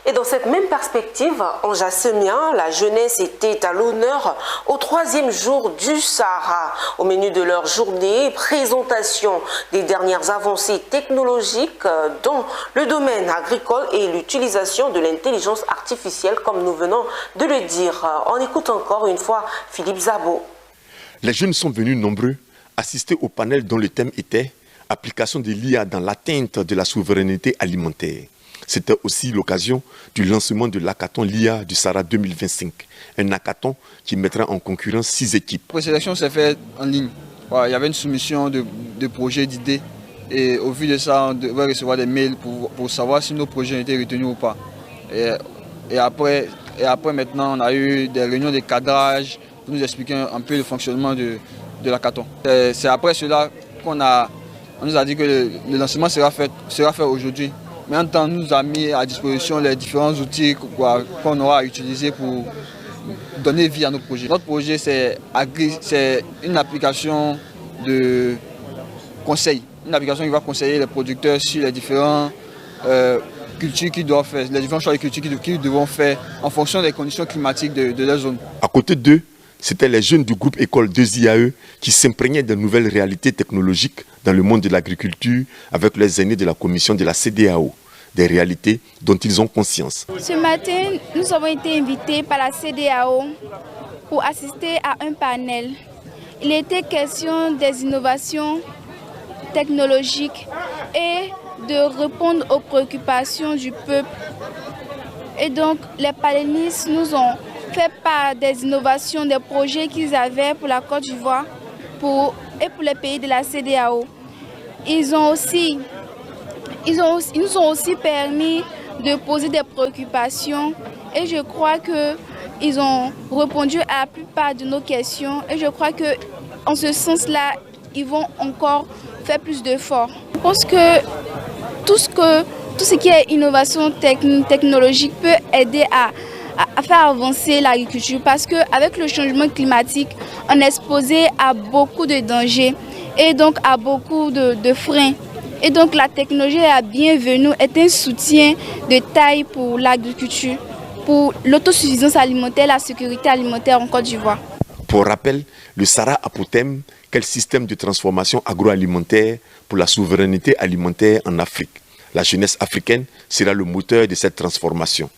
Et dans cette même perspective, en Jassemien, la jeunesse était à l'honneur au 3e jour du Sahara. Au menu de leur journée, présentation des dernières avancées technologiques dans le domaine agricole et l'utilisation de l'intelligence artificielle, comme nous venons de le dire. On écoute encore une fois Philippe Zabo. Les jeunes sont venus nombreux assister au panel dont le thème était « Application de l'IA dans l'atteinte de la souveraineté alimentaire ». C'était aussi l'occasion du lancement de l'hackathon l'IA du Sahara 2025, un hackathon qui mettra en concurrence 6 équipes. La présélection s'est faite en ligne. Il y avait une soumission de projets, d'idées, et au vu de ça, on devait recevoir des mails pour savoir si nos projets ont été retenus ou pas. Et après maintenant, on a eu des réunions de cadrage pour nous expliquer un peu le fonctionnement de l'hackathon. C'est après cela qu'on nous a dit que le lancement sera fait aujourd'hui. Mais en temps, nous a mis à disposition les différents outils qu'on aura à utiliser pour donner vie à nos projets. Notre projet, c'est une application de conseil. Une application qui va conseiller les producteurs sur les différentes cultures qu'ils doivent faire, les différents choix de cultures qu'ils devront faire en fonction des conditions climatiques de leur zone. À côté d'eux, c'était les jeunes du groupe École 2IAE qui s'imprégnaient de nouvelles réalités technologiques dans le monde de l'agriculture avec les aînés de la commission de la CEDEAO, des réalités dont ils ont conscience. Ce matin, nous avons été invités par la CEDEAO pour assister à un panel. Il était question des innovations technologiques et de répondre aux préoccupations du peuple. Et donc, les panélistes nous ont fait part des innovations, des projets qu'ils avaient pour la Côte d'Ivoire et pour les pays de la CEDEAO. Ils nous ont aussi permis de poser des préoccupations et je crois qu'ils ont répondu à la plupart de nos questions et je crois qu'en ce sens-là, ils vont encore faire plus d'efforts. Je pense que tout ce qui est innovation technologique peut aider à faire avancer l'agriculture parce qu'avec le changement climatique, on est exposé à beaucoup de dangers et donc à beaucoup de freins. Et donc la technologie est bienvenue, est un soutien de taille pour l'agriculture, pour l'autosuffisance alimentaire, la sécurité alimentaire en Côte d'Ivoire. Pour rappel, le Sahara a pour thème quel système de transformation agroalimentaire pour la souveraineté alimentaire en Afrique. La jeunesse africaine sera le moteur de cette transformation.